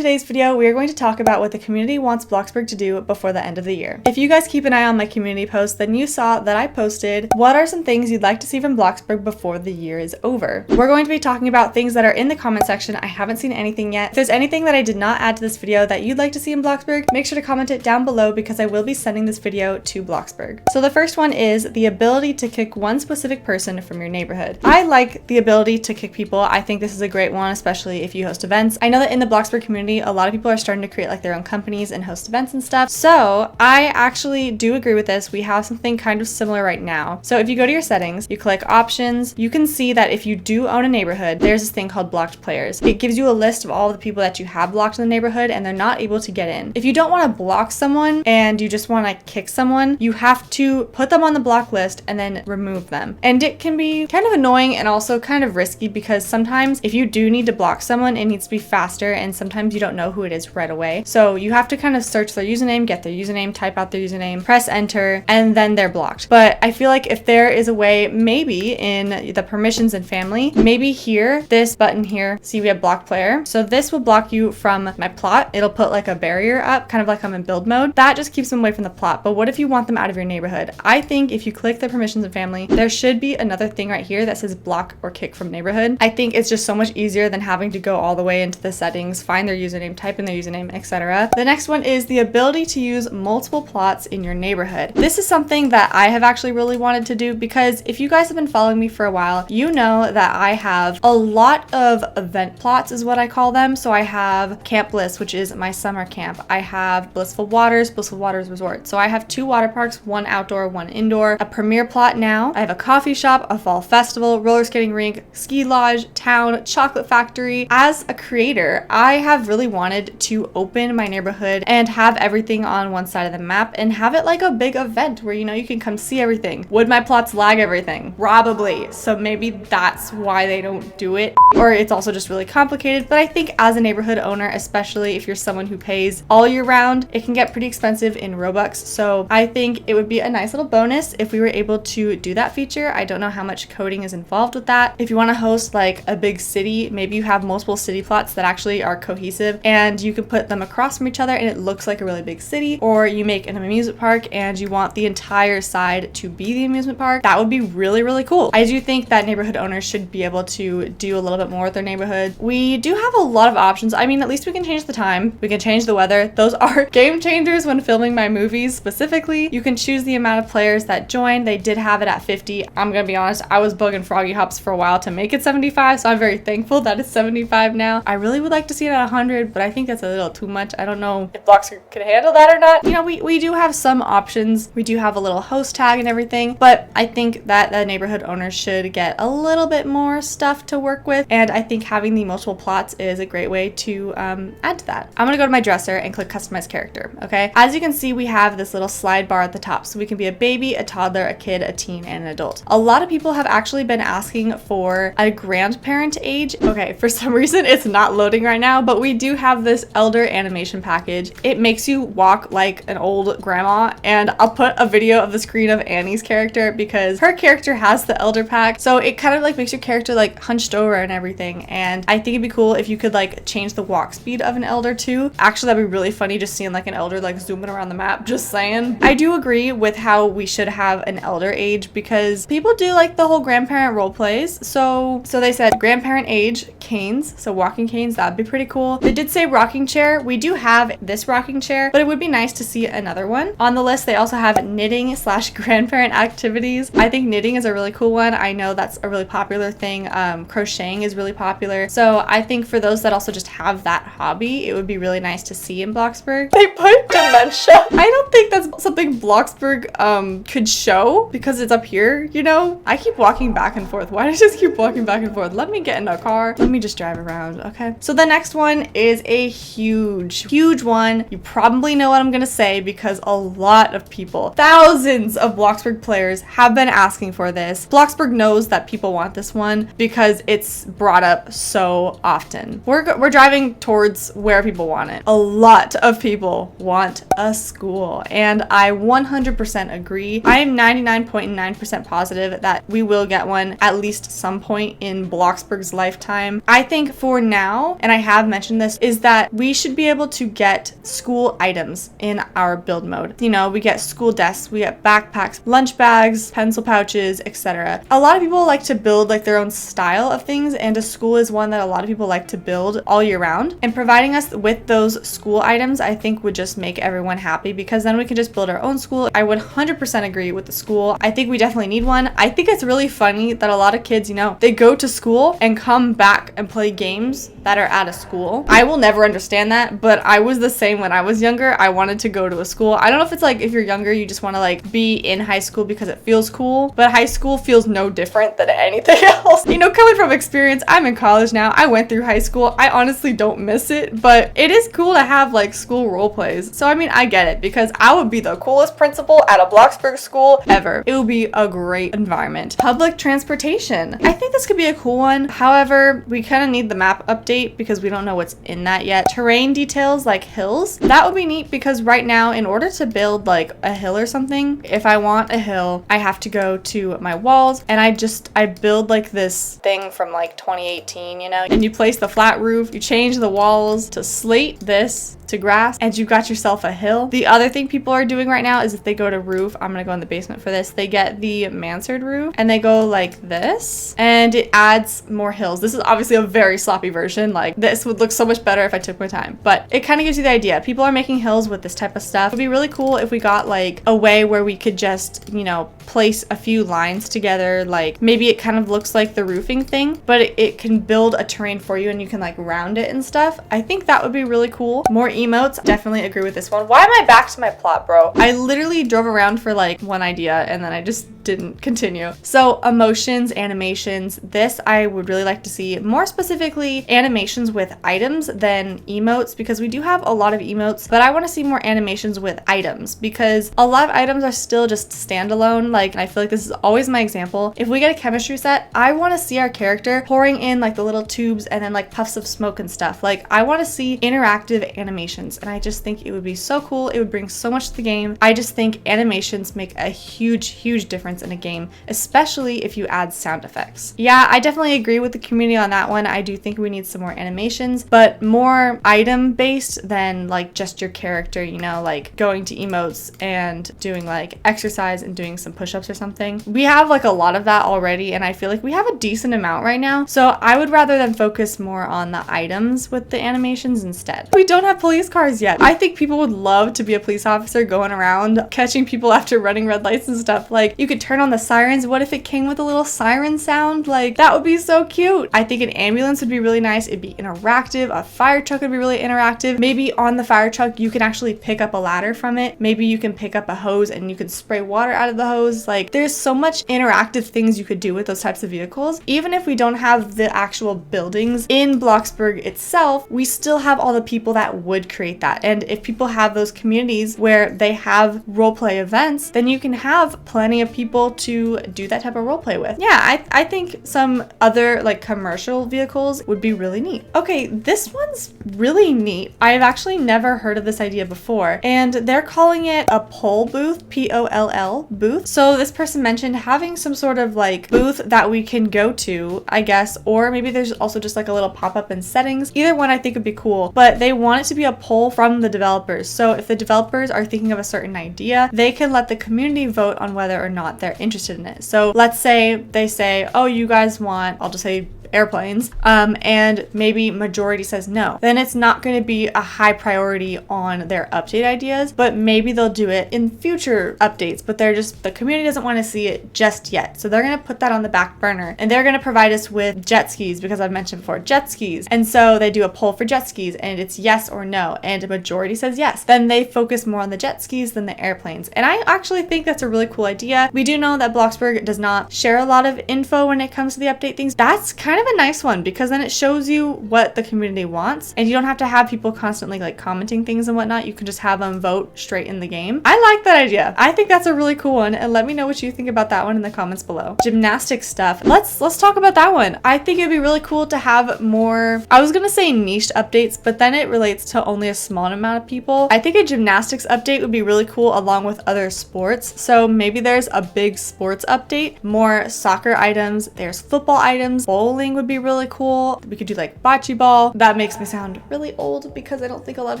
today's video, we are going to talk about what the community wants Bloxburg to do before the end of the year. If you guys keep an eye on my community post, then you saw that I posted what are some things you'd like to see from Bloxburg before the year is over. We're going to be talking about things that are in the comment section. I haven't seen anything yet. If there's anything that I did not add to this video that you'd like to see in Bloxburg, make sure to comment it down below because I will be sending this video to Bloxburg. So the first one is the ability to kick one specific person from your neighborhood. I like the ability to kick people. I think this is a great one, especially if you host events. I know that in the Bloxburg community, a lot of people are starting to create like their own companies and host events and stuff. So I actually do agree with this. We have something kind of similar right now. So if you go to your settings, you click options, you can see that if you do own a neighborhood, there's this thing called blocked players. It gives you a list of all the people that you have blocked in the neighborhood and they're not able to get in. If you don't want to block someone and you just want to kick someone, you have to put them on the block list and then remove them. And it can be kind of annoying and also kind of risky because sometimes if you do need to block someone, it needs to be faster and sometimes you don't know who it is right away. So you have to kind of search their username, get their username, type out their username, press enter, and then they're blocked. But I feel like if there is a way, maybe in the permissions and family, maybe here, this button here, see we have block player. So this will block you from my plot. It'll put like a barrier up, kind of like I'm in build mode. That just keeps them away from the plot. But what if you want them out of your neighborhood? I think if you click the permissions and family, there should be another thing right here that says block or kick from neighborhood. I think it's just so much easier than having to go all the way into the settings, find their username, type in their username, etc. The next one is the ability to use multiple plots in your neighborhood. This is something that I have actually really wanted to do because if you guys have been following me for a while, you know that I have a lot of event plots is what I call them. So I have Camp Bliss, which is my summer camp. I have Blissful Waters Resort. So I have 2 water parks, 1 outdoor, 1 indoor, a premier plot now. I have a coffee shop, a fall festival, roller skating rink, ski lodge, town, chocolate factory. As a creator, I have really wanted to open my neighborhood and have everything on one side of the map and have it like a big event where, you know, you can come see everything. Would my plots lag everything? Probably. So maybe that's why they don't do it. Or it's also just really complicated. But I think as a neighborhood owner, especially if you're someone who pays all year round, it can get pretty expensive in Robux. So I think it would be a nice little bonus if we were able to do that feature. I don't know how much coding is involved with that. If you want to host like a big city, maybe you have multiple city plots that actually are cohesive and you can put them across from each other and it looks like a really big city. Or you make an amusement park and you want the entire side to be the amusement park. That would be really, really cool. I do think that neighborhood owners should be able to do a little bit more with their neighborhood. We do have a lot of options. I mean, at least we can change the time. We can change the weather. Those are game changers when filming my movies specifically. You can choose the amount of players that join. They did have it at 50. I'm gonna be honest, I was bugging Froggy Hops for a while to make it 75, so I'm very thankful that it's 75 now. I really would like to see it at 100, but I think that's a little too much. I don't know if Bloxburg can handle that or not. You know, we do have some options. We do have a little host tag and everything, but I think that the neighborhood owners should get a little bit more stuff to work with, and I think having the multiple plots is a great way to add to that. I'm gonna go to my dresser and click customize character, okay? As you can see, we have this little slide bar at the top, so we can be a baby, a toddler, a kid, a teen, and an adult. A lot of people have actually been asking for a grandparent age. Okay, for some reason it's not loading right now, but we do have this elder animation package. It makes you walk like an old grandma, and I'll put a video of the screen of Annie's character because her character has the elder pack, so it kind of like makes your character like hunched over and everything. And I think it'd be cool if you could like change the walk speed of an elder too. Actually, that'd be really funny just seeing like an elder like zooming around the map, just saying. I do agree with how we should have an elder age because people do like the whole grandparent role plays. So they said grandparent age, canes, so walking canes, that'd be pretty cool. They did say rocking chair. We do have this rocking chair, but it would be nice to see another one. On the list, they also have knitting / grandparent activities. I think knitting is a really cool one. I know that's a really popular thing. Crocheting is really popular. So I think for those that also just have that hobby, it would be really nice to see in Bloxburg. They put dementia. I don't think that's something Bloxburg could show because it's up here, you know? I keep walking back and forth. Why do I just keep walking back and forth? Let me get in a car. Let me just drive around, okay? So the next one is a huge one. You probably know what I'm gonna say because a lot of people, thousands of Bloxburg players have been asking for this. Bloxburg knows that people want this one because it's brought up so often. We're driving towards where people want it. A lot of people want a school, and I 100% agree. I am 99.9% positive that we will get one at least some point in Bloxburg's lifetime. I think for now, and I have mentioned this this is that we should be able to get school items in our build mode. You know, we get school desks, we get backpacks, lunch bags, pencil pouches, etc. A lot of people like to build like their own style of things, and a school is one that a lot of people like to build all year round. And providing us with those school items, I think would just make everyone happy, because then we can just build our own school. I would 100% agree with the school. I think we definitely need one. I think it's really funny that a lot of kids, you know, they go to school and come back and play games that are at a school. I will never understand that, but I was the same when I was younger. I wanted to go to a school. I don't know if it's like if you're younger, you just want to like be in high school because it feels cool, but high school feels no different than anything else. You know, coming from experience, I'm in college now. I went through high school. I honestly don't miss it, but it is cool to have like school role plays. So I mean, I get it, because I would be the coolest principal at a Bloxburg school ever. It would be a great environment. Public transportation. I think this could be a cool one. However, we kind of need the map update because we don't know what's in that yet. Terrain details like hills. That would be neat, because right now, in order to build like a hill or something, if I want a hill, I have to go to my walls, and I build like this thing from like 2018, you know, and you place the flat roof, you change the walls to slate, this to grass, and you got yourself a hill. The other thing people are doing right now is if they go to roof, I'm gonna go in the basement for this, they get the mansard roof and they go like this, and it adds more hills. This is obviously a very sloppy version. Like, this would look so much better if I took my time, but it kind of gives you the idea. People are making hills with this type of stuff. It would be really cool if we got like a way where we could just, you know, place a few lines together. Like maybe it kind of looks like the roofing thing, but it can build a terrain for you and you can like round it and stuff. I think that would be really cool. More emotes. Definitely agree with this one. Why am I back to my plot, bro? I literally drove around for like one idea and then I just didn't continue. So emotions, animations, this I would really like to see more specifically animations with items than emotes, because we do have a lot of emotes, but I want to see more animations with items, because a lot of items are still just standalone. Like, I feel like this is always my example. If we get a chemistry set, I want to see our character pouring in like the little tubes and then like puffs of smoke and stuff. Like, I want to see interactive animations, and I just think it would be so cool. It would bring so much to the game. I just think animations make a huge difference in a game, especially if you add sound effects. Yeah, I definitely agree with the community on that one. I do think we need some more animations, but more item based than like just your character, you know, like going to emotes and doing like exercise and doing some push-ups or something. We have like a lot of that already, and I feel like we have a decent amount right now. So I would rather than focus more on the items with the animations instead. We don't have police cars yet. I think people would love to be a police officer going around catching people after running red lights and stuff. Like, you could turn on the sirens. What if it came with a little siren sound? Like, that would be so cute. I think an ambulance would be really nice. It'd be interactive. A fire truck would be really interactive. Maybe on the fire truck, you can actually pick up a ladder from it. Maybe you can pick up a hose and you can spray water out of the hose. Like, there's so much interactive things you could do with those types of vehicles. Even if we don't have the actual buildings in Bloxburg itself, we still have all the people that would create that. And if people have those communities where they have roleplay events, then you can have plenty of people to do that type of roleplay with. Yeah, I think some other like commercial vehicles would be really neat. Okay, this one's really neat. I've actually never heard of this idea before, and they're calling it a poll booth, P-O-L-L booth. So this person mentioned having some sort of like booth that we can go to, I guess, or maybe there's also just like a little pop-up in settings. Either one I think would be cool, but they want it to be a poll from the developers. So if the developers are thinking of a certain idea, they can let the community vote on whether or not they're interested in it. So let's say they say, oh, you guys want, I'll just say airplanes, and maybe majority says no, then it's not going to be a high priority on their update ideas, but maybe they'll do it in future updates, but the community doesn't want to see it just yet. So they're going to put that on the back burner, and they're going to provide us with jet skis, because I've mentioned before jet skis. And so they do a poll for jet skis, and it's yes or no, and a majority says yes. Then they focus more on the jet skis than the airplanes. And I actually think that's a really cool idea. We do know that Bloxburg does not share a lot of info when it comes to the update things. That's kind of a nice one, because then it shows you what the community wants, and you don't have to have people constantly like commenting things and whatnot. You can just have them vote straight in the game. I like that idea. I think that's a really cool one, and let me know what you think about that one in the comments below. Gymnastics stuff. Let's talk about that one. I think it'd be really cool to have more, I was gonna say niche updates, but then it relates to only a small amount of people. I think a gymnastics update would be really cool along with other sports. So maybe there's a big sports update, more soccer items, there's football items, bowling bowling would be really cool. We could do like bocce ball. That makes me sound really old because I don't think a lot of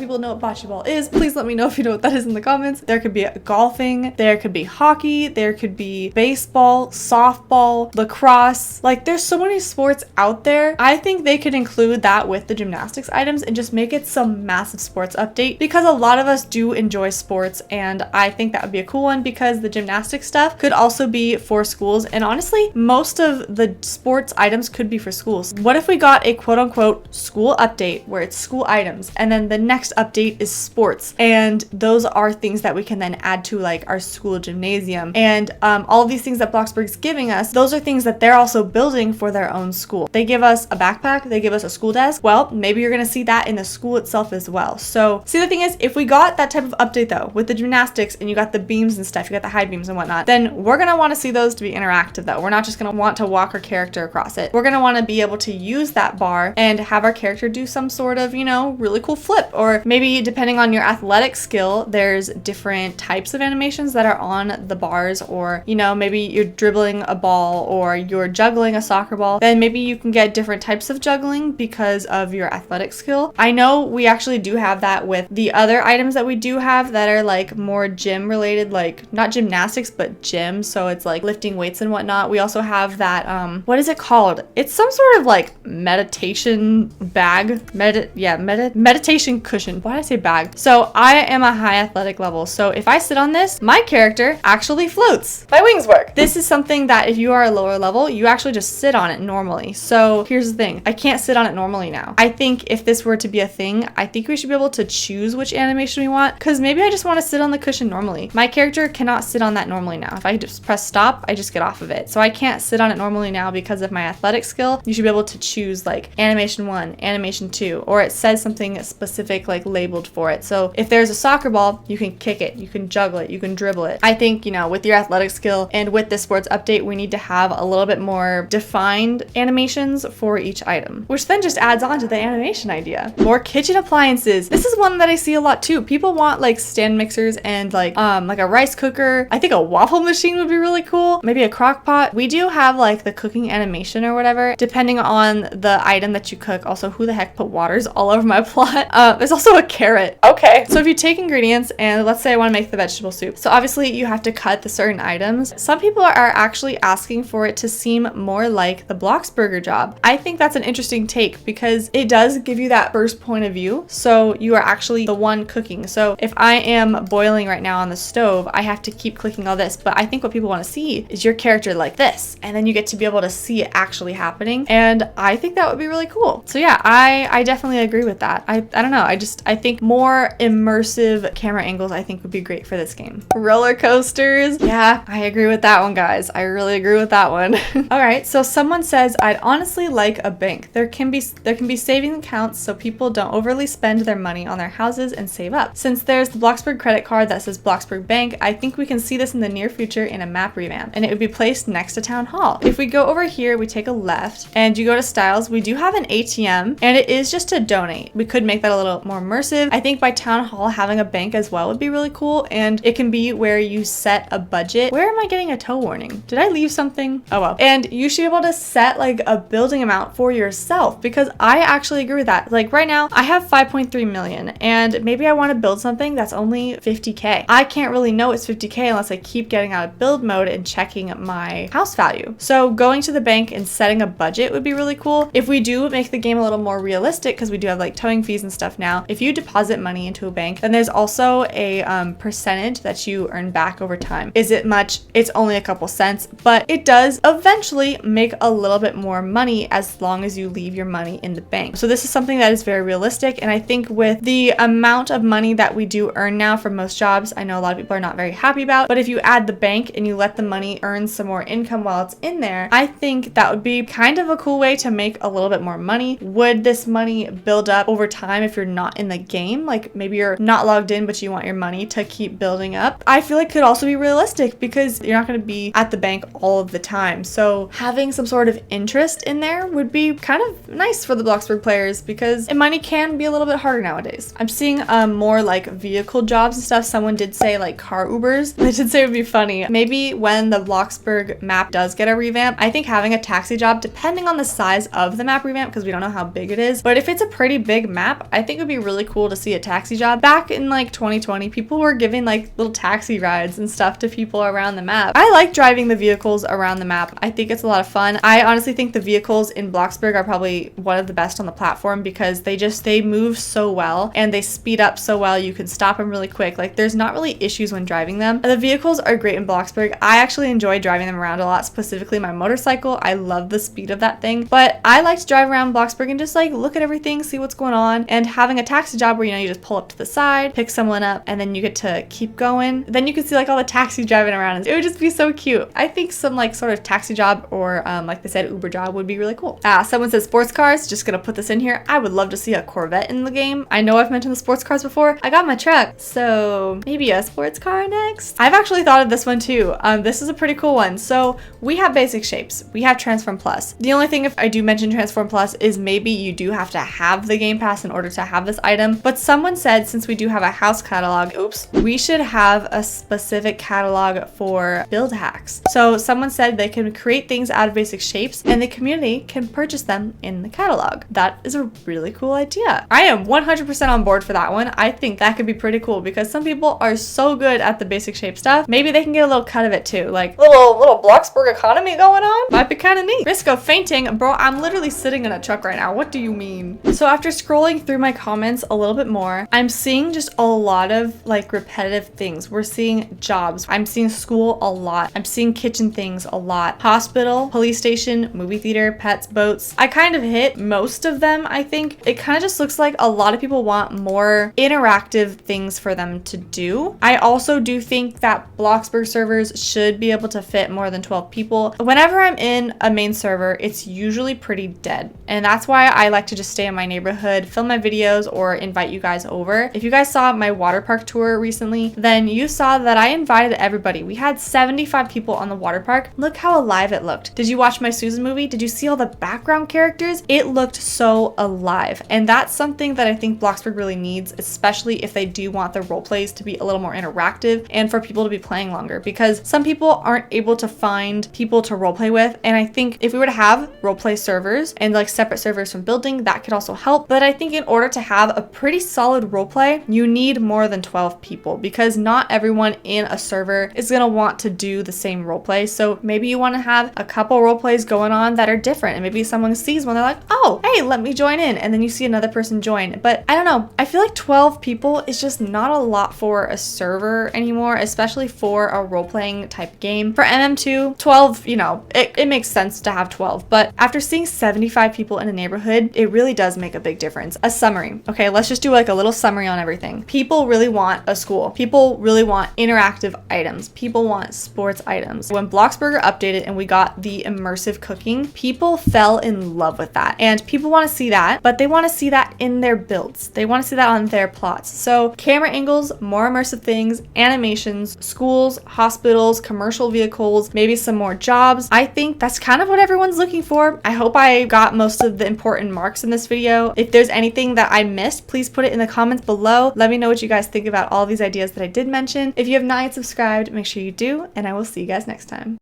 people know what bocce ball is. Please let me know if you know what that is in the comments. There could be golfing, there could be hockey, there could be baseball, softball, lacrosse. Like there's so many sports out there. I think they could include that with the gymnastics items and just make it some massive sports update, because a lot of us do enjoy sports, and I think that would be a cool one because the gymnastics stuff could also be for schools, and honestly most of the sports items could be for schools. What if we got a quote-unquote school update where it's school items and then the next update is sports, and those are things that we can then add to like our school gymnasium, and all of these things that Bloxburg's giving us, those are things that they're also building for their own school. They give us a backpack, they give us a school desk. Well, maybe you're gonna see that in the school itself as well. So see, the thing is, if we got that type of update though with the gymnastics and you got the beams and stuff, you got the high beams and whatnot, then we're gonna want to see those to be interactive though. We're not just gonna want to walk our character across it. We're gonna want to be able to use that bar and have our character do some sort of, you know, really cool flip, or maybe depending on your athletic skill, there's different types of animations that are on the bars, or you know, maybe you're dribbling a ball or you're juggling a soccer ball, then maybe you can get different types of juggling because of your athletic skill. I know we actually do have that with the other items that we do have that are like more gym related, like not gymnastics but gym, so it's like lifting weights and whatnot. We also have that what is it called? It's some sort of like meditation bag, meditation cushion. Why did I say bag? So I am a high athletic level, so if I sit on this, my character actually floats. My wings work. This is something that if you are a lower level, you actually just sit on it normally. So here's the thing, I can't sit on it normally now. I think if this were to be a thing, I think we should be able to choose which animation we want, because maybe I just want to sit on the cushion normally. My character cannot sit on that normally now. If I just press stop, I just get off of it. So I can't sit on it normally now because of my athletic skill. You should be able to choose like animation 1, animation 2, or it says something specific like labeled for it. So if there's a soccer ball, you can kick it, you can juggle it, you can dribble it. I think, you know, with your athletic skill and with this sports update, we need to have a little bit more defined animations for each item, which then just adds on to the animation idea. More kitchen appliances. This is one that I see a lot too. People want like stand mixers and like a rice cooker. I think a waffle machine would be really cool. Maybe a crock pot. We do have like the cooking animation or whatever, depending on the item that you cook. Also, who the heck put waters all over my plot? There's also a carrot. Okay. So if you take ingredients and let's say I want to make the vegetable soup. So obviously you have to cut the certain items. Some people are actually asking for it to seem more like the Bloxburger job. I think that's an interesting take because it does give you that first point of view. So you are actually the one cooking. So if I am boiling right now on the stove, I have to keep clicking all this. But I think what people want to see is your character like this. And then you get to be able to see it actually happening. And I think that would be really cool. So yeah, I definitely agree with that. I don't know. I think more immersive camera angles I think would be great for this game. Roller coasters. Yeah, I agree with that one, guys. I really agree with that one. All right. So someone says, I'd honestly like a bank. There can be saving accounts so people don't overly spend their money on their houses and save up. Since there's the Bloxburg credit card that says Bloxburg Bank, I think we can see this in the near future in a map revamp, and it would be placed next to Town Hall. If we go over here, we take a left and you go to styles, we do have an ATM and it is just to donate. We could make that a little more immersive. I think by Town Hall having a bank as well would be really cool, and it can be where you set a budget. Where am I getting a tow warning? Did I leave something? Oh well. And you should be able to set like a building amount for yourself, because I actually agree with that. Like right now I have 5.3 million and maybe I want to build something that's only 50k. I can't really know it's 50k unless I keep getting out of build mode and checking my house value. So going to the bank and setting a budget would be really cool. If we do make the game a little more realistic, because we do have like towing fees and stuff now, if you deposit money into a bank, then there's also a percentage that you earn back over time. Is it much? It's only a couple cents, but it does eventually make a little bit more money as long as you leave your money in the bank. So this is something that is very realistic, and I think with the amount of money that we do earn now from most jobs, I know a lot of people are not very happy about, but if you add the bank and you let the money earn some more income while it's in there, I think that would be kind of a cool way to make a little bit more money. Would this money build up over time if you're not in the game? Like maybe you're not logged in, but you want your money to keep building up. I feel like it could also be realistic because you're not going to be at the bank all of the time. So having some sort of interest in there would be kind of nice for the Bloxburg players, because money can be a little bit harder nowadays. I'm seeing more like vehicle jobs and stuff. Someone did say like car Ubers. They did say it would be funny. Maybe when the Bloxburg map does get a revamp, I think having a taxi job, depending depending on the size of the map revamp, because we don't know how big it is. But if it's a pretty big map, I think it would be really cool to see a taxi job. Back in like 2020, people were giving like little taxi rides and stuff to people around the map. I like driving the vehicles around the map. I think it's a lot of fun. I honestly think the vehicles in Bloxburg are probably one of the best on the platform because they move so well and they speed up so well. You can stop them really quick. Like there's not really issues when driving them. The vehicles are great in Bloxburg. I actually enjoy driving them around a lot, specifically my motorcycle. I love the speed of that thing, but I like to drive around Bloxburg and just like look at everything, see what's going on, and having a taxi job where, you know, you just pull up to the side, pick someone up, and then you get to keep going. Then you can see like all the taxis driving around, and it would just be so cute. I think some like sort of taxi job or like they said, Uber job would be really cool. Someone said sports cars. Just gonna put this in here. I would love to see a Corvette in the game. I know I've mentioned the sports cars before. I got my truck, so maybe a sports car next. I've actually thought of this one too. This is a pretty cool one. So we have basic shapes. We have Transform Plus. The only thing, if I do mention Transform Plus, is maybe you do have to have the Game Pass in order to have this item. But someone said, since we do have a house catalog, we should have a specific catalog for build hacks. So someone said they can create things out of basic shapes and the community can purchase them in the catalog. That is a really cool idea. I am 100% on board for that one. I think that could be pretty cool because some people are so good at the basic shape stuff. Maybe they can get a little cut of it too. Like little Bloxburg economy going on. Might be kind of neat. Risk of fainting. Bro, I'm literally sitting in a truck right now. What do you mean? So after scrolling through my comments a little bit more, I'm seeing just a lot of like repetitive things. We're seeing jobs. I'm seeing school a lot. I'm seeing kitchen things a lot. Hospital, police station, movie theater, pets, boats. I kind of hit most of them, I think. It kind of just looks like a lot of people want more interactive things for them to do. I also do think that Bloxburg servers should be able to fit more than 12 people. Whenever I'm in a main server, it's usually pretty dead. And that's why I like to just stay in my neighborhood, film my videos, or invite you guys over. If you guys saw my water park tour recently, then you saw that I invited everybody. We had 75 people on the water park. Look how alive it looked. Did you watch my Susan movie? Did you see all the background characters? It looked so alive. And that's something that I think Bloxburg really needs, especially if they do want their role plays to be a little more interactive and for people to be playing longer, because some people aren't able to find people to roleplay with. And I think if we were to have roleplay servers and like separate servers from building, that could also help. But I think in order to have a pretty solid roleplay, you need more than 12 people because not everyone in a server is going to want to do the same roleplay. So maybe you want to have a couple roleplays going on that are different, and maybe someone sees one, they're like, oh, hey, let me join in, and then you see another person join. But I don't know, I feel like 12 people is just not a lot for a server anymore, especially for a role-playing type game. For MM2, 12, you know, it makes sense to have 12, but after seeing 75 people in a neighborhood, it really does make a big difference. A summary. Okay, let's just do like a little summary on everything. People really want a school. People really want interactive items. People want sports items. When Bloxburg updated and we got the immersive cooking, people fell in love with that. And people want to see that, but they want to see that in their builds. They want to see that on their plots. So camera angles, more immersive things, animations, schools, hospitals, commercial vehicles, maybe some more jobs. I think that's kind of what everyone's looking for. I hope I got most of the important marks in this video. If there's anything that I missed, please put it in the comments below. Let me know what you guys think about all these ideas that I did mention. If you have not yet subscribed, make sure you do, and I will see you guys next time.